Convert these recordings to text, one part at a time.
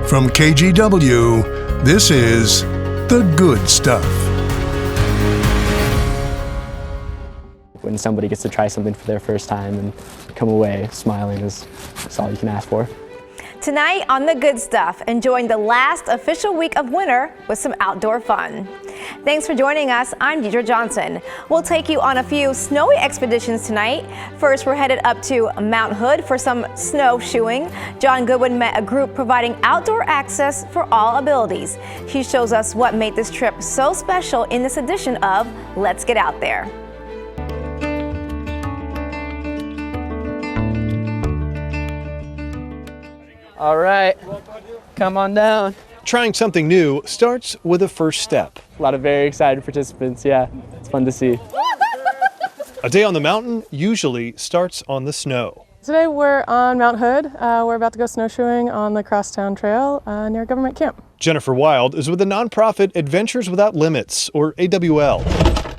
From KGW, this is The Good Stuff. When somebody gets to try something for their first time and come away smiling is all you can ask for. Tonight on The Good Stuff, enjoying the last official week of winter with some outdoor fun. Thanks for joining us. I'm Deidre Johnson. We'll take you on a few snowy expeditions tonight. First, we're headed up to Mount Hood for some snowshoeing. John Goodwin met a group providing outdoor access for all abilities. He shows us what made this trip so special in this edition of Let's Get Out There. All right, come on down. Trying something new starts with a first step. A lot of very excited participants, yeah, it's fun to see. A day on the mountain usually starts on the snow. Today we're on Mount Hood. We're about to go snowshoeing on the Crosstown Trail near Government Camp. Jennifer Wild is with the nonprofit Adventures Without Limits, or AWL.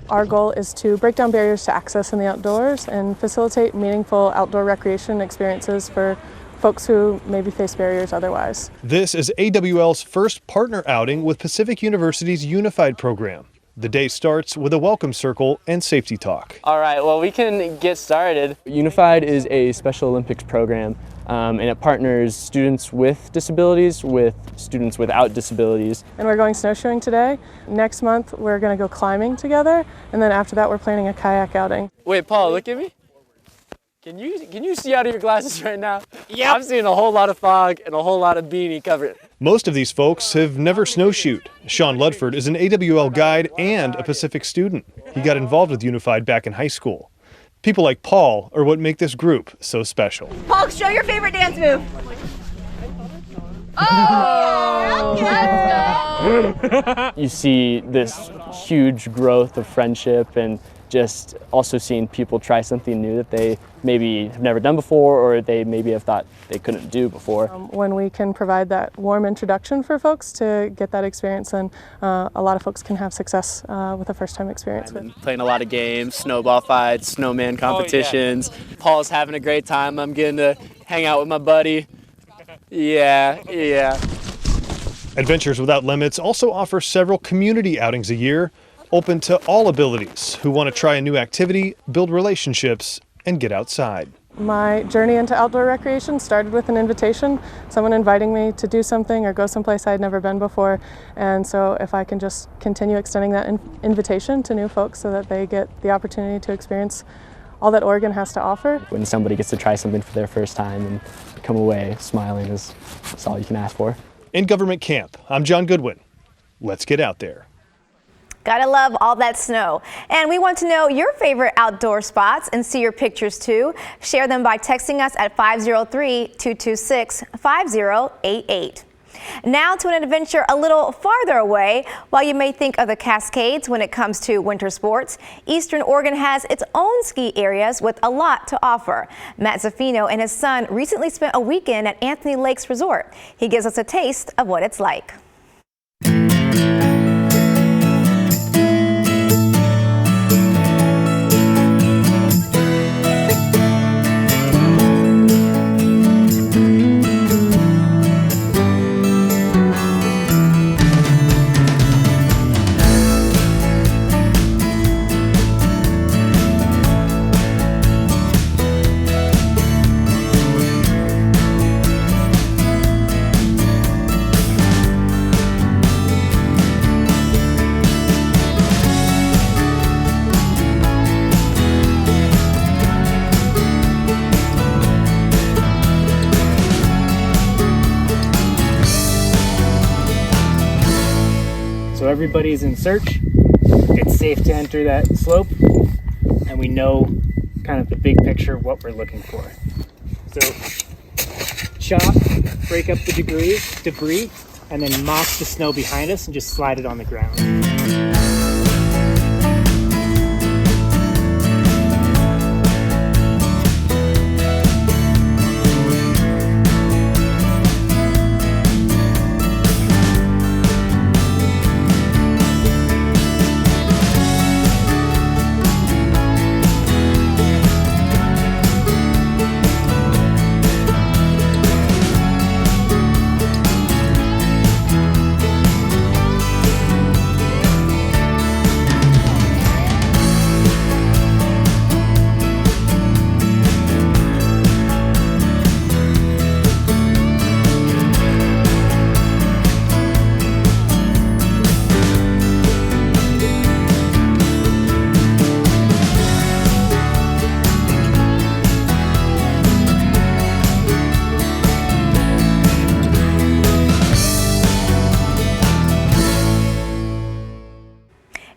Our goal is to break down barriers to access in the outdoors and facilitate meaningful outdoor recreation experiences for folks who maybe face barriers otherwise. This is AWL's first partner outing with Pacific University's Unified program. The day starts with a welcome circle and safety talk. All right, well, we can get started. Unified is a Special Olympics program, and it partners students with disabilities with students without disabilities. And we're going snowshoeing today. Next month, we're going to go climbing together. And then after that, we're planning a kayak outing. Wait, Paul, look at me. Can you see out of your glasses right now? Yeah. I'm seeing a whole lot of fog and a whole lot of beanie covered. Most of these folks have never snowshoed. Sean Ludford is an AWL guide and a Pacific student. He got involved with Unified back in high school. People like Paul are what make this group so special. Paul, show your favorite dance move. You see this huge growth of friendship and just also seeing people try something new that they maybe have never done before or they maybe have thought they couldn't do before. When we can provide that warm introduction for folks to get that experience, then a lot of folks can have success with a first-time experience. Playing a lot of games, snowball fights, snowman competitions. Paul's having a great time. I'm getting to hang out with my buddy. Yeah. Adventures Without Limits also offers several community outings a year, open to all abilities who want to try a new activity, build relationships, and get outside. My journey into outdoor recreation started with an invitation, someone inviting me to do something or go someplace I'd never been before. And so if I can just continue extending that invitation to new folks so that they get the opportunity to experience all that Oregon has to offer. When somebody gets to try something for their first time and come away smiling is all you can ask for. In Government Camp, I'm John Goodwin. Let's get out there. Gotta love all that snow. And we want to know your favorite outdoor spots and see your pictures too. Share them by texting us at 503-226-5088. Now to an adventure a little farther away. While you may think of the Cascades when it comes to winter sports, Eastern Oregon has its own ski areas with a lot to offer. Matt Zaffino and his son recently spent a weekend at Anthony Lakes Resort. He gives us a taste of what it's like. So everybody's in search. It's safe to enter that slope, and we know kind of the big picture of what we're looking for. So chop, break up the debris, and then mop the snow behind us and just slide it on the ground.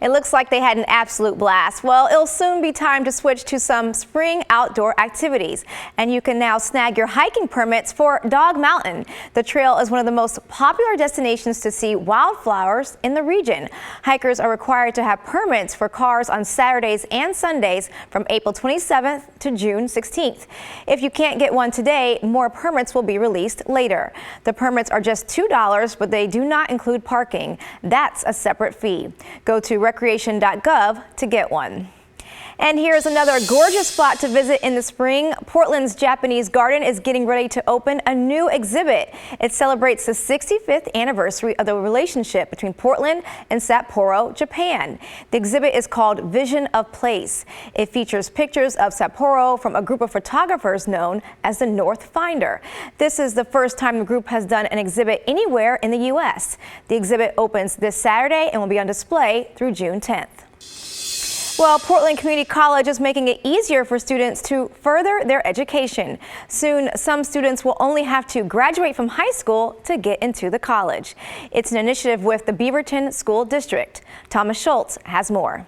It looks like they had an absolute blast. Well, it'll soon be time to switch to some spring outdoor activities. And you can now snag your hiking permits for Dog Mountain. The trail is one of the most popular destinations to see wildflowers in the region. Hikers are required to have permits for cars on Saturdays and Sundays from April 27th to June 16th. If you can't get one today, more permits will be released later. The permits are just $2, but they do not include parking. That's a separate fee. Go to recreation.gov to get one. And here's another gorgeous spot to visit in the spring. Portland's Japanese Garden is getting ready to open a new exhibit. It celebrates the 65th anniversary of the relationship between Portland and Sapporo, Japan. The exhibit is called Vision of Place. It features pictures of Sapporo from a group of photographers known as the North Finder. This is the first time the group has done an exhibit anywhere in the U.S. The exhibit opens this Saturday and will be on display through June 10th. Well, Portland Community College is making it easier for students to further their education. Soon, some students will only have to graduate from high school to get into the college. It's an initiative with the Beaverton School District. Thomas Schultz has more.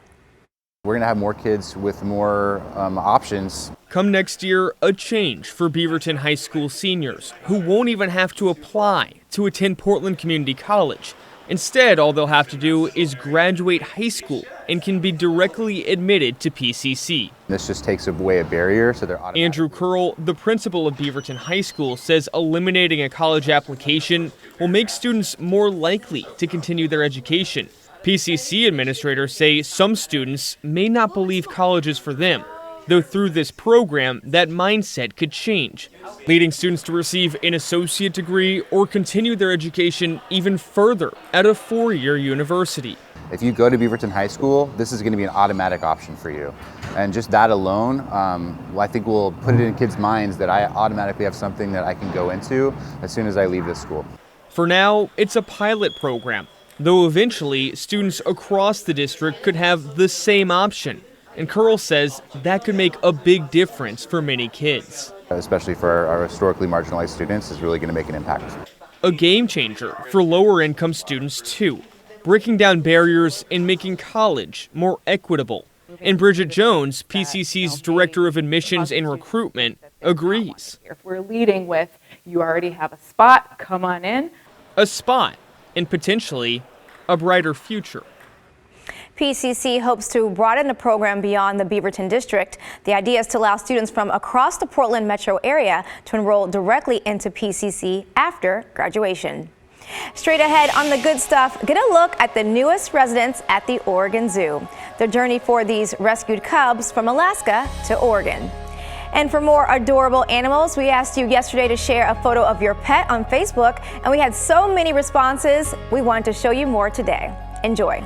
We're going to have more kids with more options. Come next year, a change for Beaverton High School seniors who won't even have to apply to attend Portland Community College. Instead, all they'll have to do is graduate high school and can be directly admitted to PCC. This just takes away a barrier, so they're automatic. Andrew Curl, the principal of Beaverton High School, says eliminating a college application will make students more likely to continue their education. PCC administrators say some students may not believe college is for them, though through this program, that mindset could change, leading students to receive an associate degree or continue their education even further at a four-year university. If you go to Beaverton High School, this is going to be an automatic option for you. And just that alone, I think will put it in kids' minds that I automatically have something that I can go into as soon as I leave this school. For now, it's a pilot program, though eventually students across the district could have the same option. And Curl says that could make a big difference for many kids. Especially for our historically marginalized students, is really going to make an impact. A game changer for lower income students too, breaking down barriers and making college more equitable. And Bridget Jones, PCC's Director of Admissions and Recruitment, agrees. If we're leading with, you already have a spot, come on in. A spot and potentially a brighter future. PCC hopes to broaden the program beyond the Beaverton district. The idea is to allow students from across the Portland metro area to enroll directly into PCC after graduation. Straight ahead on The Good Stuff, get a look at the newest residents at the Oregon Zoo. The journey for these rescued cubs from Alaska to Oregon. And for more adorable animals, we asked you yesterday to share a photo of your pet on Facebook, and we had so many responses. We wanted to show you more today. Enjoy.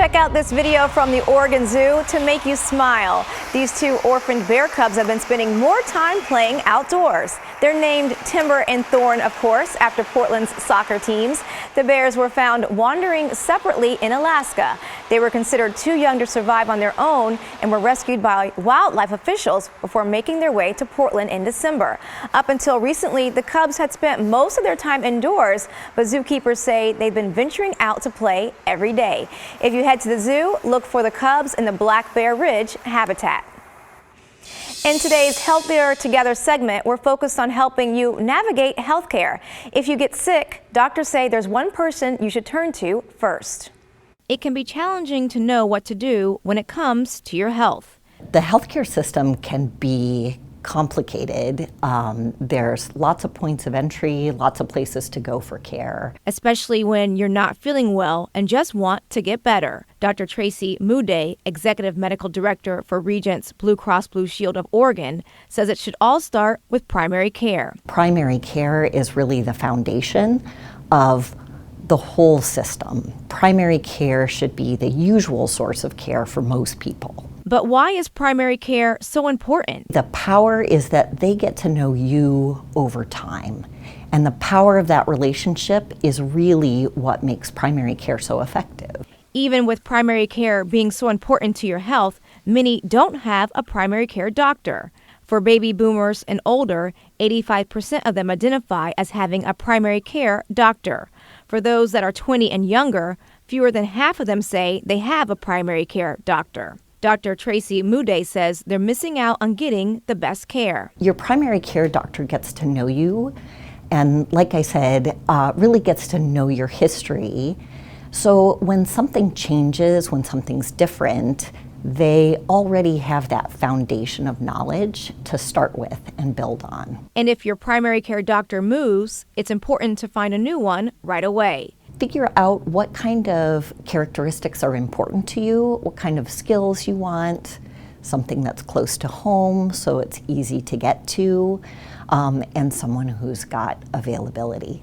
Check out this video from the Oregon Zoo to make you smile. These two orphaned bear cubs have been spending more time playing outdoors. They're named Timber and Thorn, of course, after Portland's soccer teams. The bears were found wandering separately in Alaska. They were considered too young to survive on their own and were rescued by wildlife officials before making their way to Portland in December. Up until recently, the cubs had spent most of their time indoors, but zookeepers say they've been venturing out to play every day. If you head to the zoo, look for the cubs in the Black Bear Ridge habitat. In today's Healthier Together segment, we're focused on helping you navigate healthcare. If you get sick, doctors say there's one person you should turn to first. It can be challenging to know what to do when it comes to your health. The healthcare system can be complicated. There's lots of points of entry, lots of places to go for care. Especially when you're not feeling well and just want to get better. Dr. Tracy Mude, Executive Medical Director for Regents Blue Cross Blue Shield of Oregon, says it should all start with primary care. Primary care is really the foundation of the whole system. Primary care should be the usual source of care for most people. But why is primary care so important? The power is that they get to know you over time. And the power of that relationship is really what makes primary care so effective. Even with primary care being so important to your health, many don't have a primary care doctor. For baby boomers and older, 85% of them identify as having a primary care doctor. For those that are 20 and younger, fewer than half of them say they have a primary care doctor. Dr. Tracy Mude says they're missing out on getting the best care. Your primary care doctor gets to know you and, like I said, really gets to know your history. So when something changes, when something's different, they already have that foundation of knowledge to start with and build on. And if your primary care doctor moves, it's important to find a new one right away. Figure out what kind of characteristics are important to you, what kind of skills you want, something that's close to home so it's easy to get to, and someone who's got availability.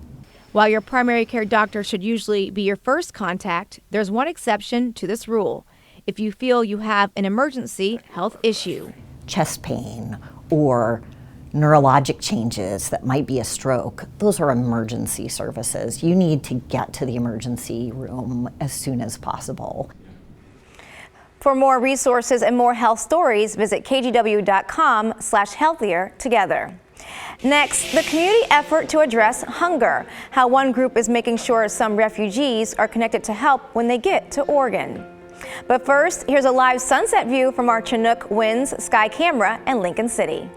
While your primary care doctor should usually be your first contact, there's one exception to this rule. If you feel you have an emergency health issue. Chest pain or neurologic changes that might be a stroke, those are emergency services. You need to get to the emergency room as soon as possible. For more resources and more health stories, visit kgw.com/healthiertogether. Next, the community effort to address hunger, how one group is making sure some refugees are connected to help when they get to Oregon. But first, here's a live sunset view from our Chinook Winds Sky Camera in Lincoln City.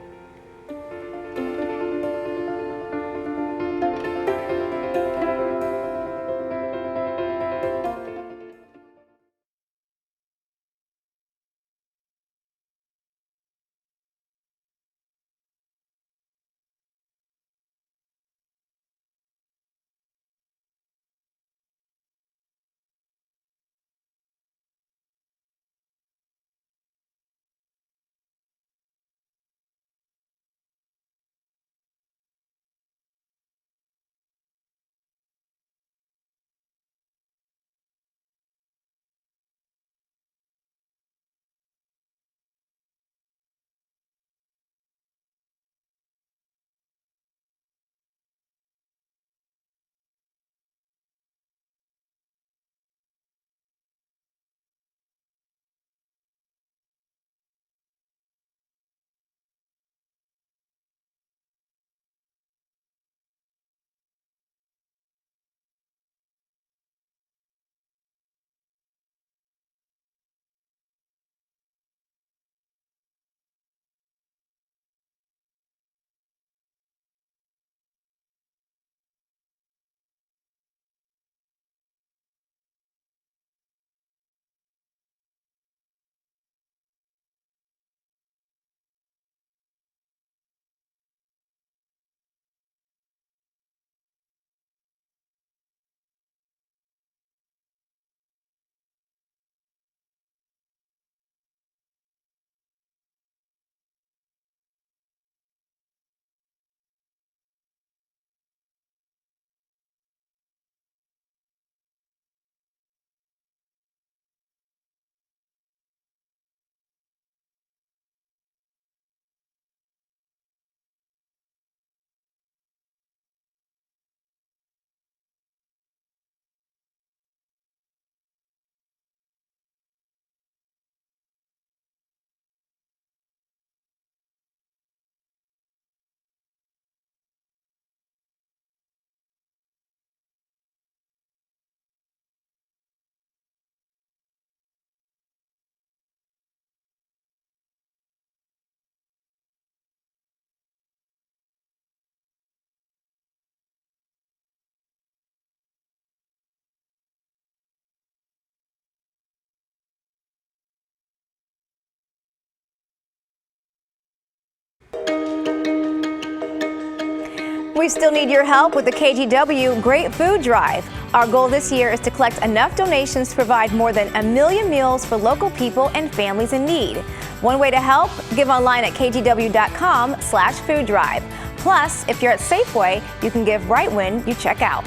We still need your help with the KGW Great Food Drive. Our goal this year is to collect enough donations to provide more than 1 million meals for local people and families in need. One way to help, give online at kgw.com/food drive. Plus, if you're at Safeway, you can give right when you check out.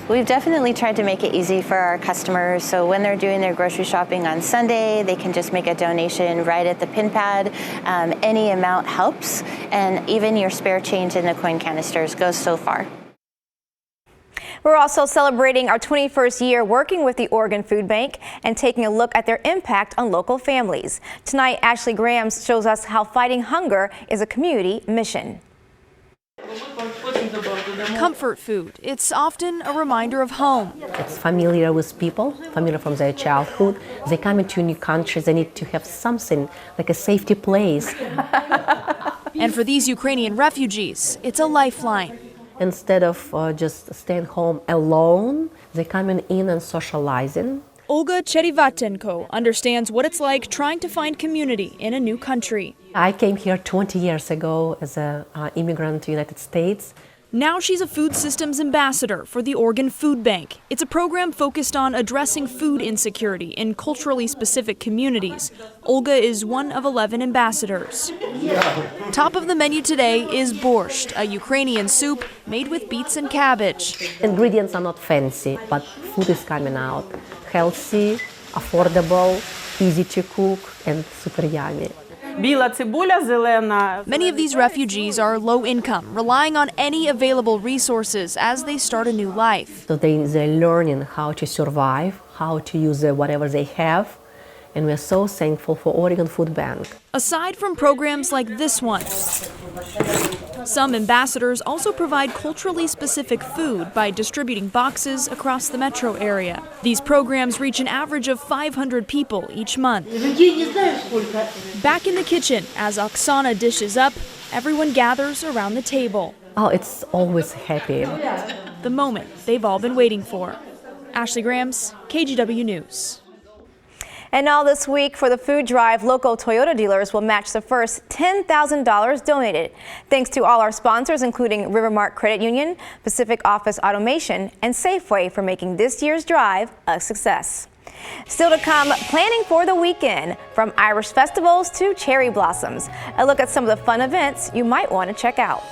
We've definitely tried to make it easy for our customers, so when they're doing their grocery shopping on Sunday, they can just make a donation right at the pin pad. Any amount helps, and even your spare change in the coin canisters goes so far. We're also celebrating our 21st year working with the Oregon Food Bank and taking a look at their impact on local families. Tonight, Ashley Graham shows us how fighting hunger is a community mission. Comfort food. It's often a reminder of home. It's familiar with people, familiar from their childhood. They come into a new country, they need to have something like a safety place. And for these Ukrainian refugees, it's a lifeline. Instead of just staying home alone, they're coming in and socializing. Olga Cherivatenko understands what it's like trying to find community in a new country. I came here 20 years ago as an immigrant to the United States. Now she's a food systems ambassador for the Oregon Food Bank. It's a program focused on addressing food insecurity in culturally specific communities. Olga is one of 11 ambassadors. Top of the menu today is borscht, a Ukrainian soup made with beets and cabbage. Ingredients are not fancy, but food is coming out. Healthy, affordable, easy to cook, and super yummy. Many of these refugees are low income, relying on any available resources as they start a new life. So they're learning how to survive, how to use whatever they have, and we're so thankful for Oregon Food Bank. Aside from programs like this one, some ambassadors also provide culturally specific food by distributing boxes across the metro area. These programs reach an average of 500 people each month. Back in the kitchen, as Oksana dishes up, everyone gathers around the table. Oh, it's always happy. The moment they've all been waiting for. Ashley Grams, KGW News. And all this week for the food drive, local Toyota dealers will match the first $10,000 donated. Thanks to all our sponsors, including Rivermark Credit Union, Pacific Office Automation, and Safeway for making this year's drive a success. Still to come, planning for the weekend, from Irish festivals to cherry blossoms. A look at some of the fun events you might want to check out.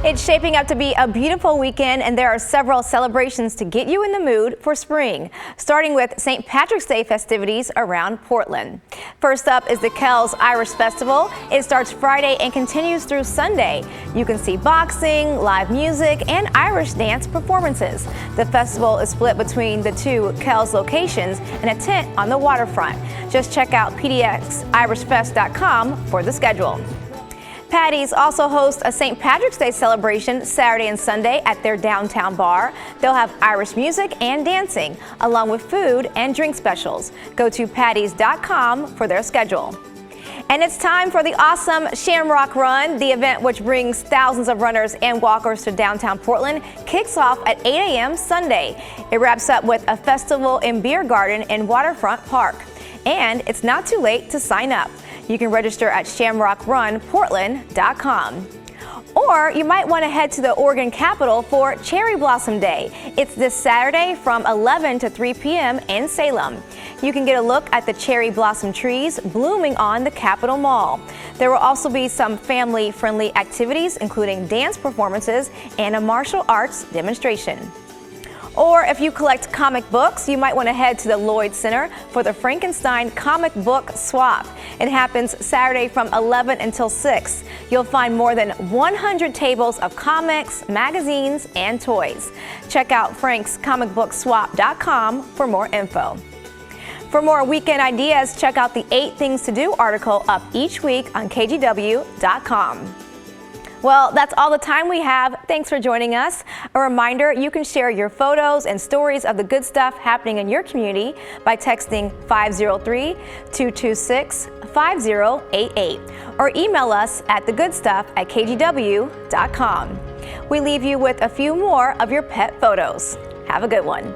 It's shaping up to be a beautiful weekend, and there are several celebrations to get you in the mood for spring, starting with St. Patrick's Day festivities around Portland. First up is the Kells Irish Festival. It starts Friday and continues through Sunday. You can see boxing, live music, and Irish dance performances. The festival is split between the two Kells locations in a tent on the waterfront. Just check out pdxirishfest.com for the schedule. Patty's also hosts a St. Patrick's Day celebration Saturday and Sunday at their downtown bar. They'll have Irish music and dancing, along with food and drink specials. Go to pattys.com for their schedule. And it's time for the awesome Shamrock Run. The event, which brings thousands of runners and walkers to downtown Portland, kicks off at 8 a.m. Sunday. It wraps up with a festival and beer garden in Waterfront Park. And it's not too late to sign up. You can register at shamrockrunportland.com. Or you might want to head to the Oregon Capitol for Cherry Blossom Day. It's this Saturday from 11 to 3 p.m. in Salem. You can get a look at the cherry blossom trees blooming on the Capitol Mall. There will also be some family-friendly activities, including dance performances and a martial arts demonstration. Or if you collect comic books, you might want to head to the Lloyd Center for the Frankenstein Comic Book Swap. It happens Saturday from 11 until 6. You'll find more than 100 tables of comics, magazines, and toys. Check out frankscomicbookswap.com for more info. For more weekend ideas, check out the 8 Things to Do article up each week on kgw.com. Well, that's all the time we have. Thanks for joining us. A reminder, you can share your photos and stories of the good stuff happening in your community by texting 503-226-5088 or email us at thegoodstuff@kgw.com. We leave you with a few more of your pet photos. Have a good one.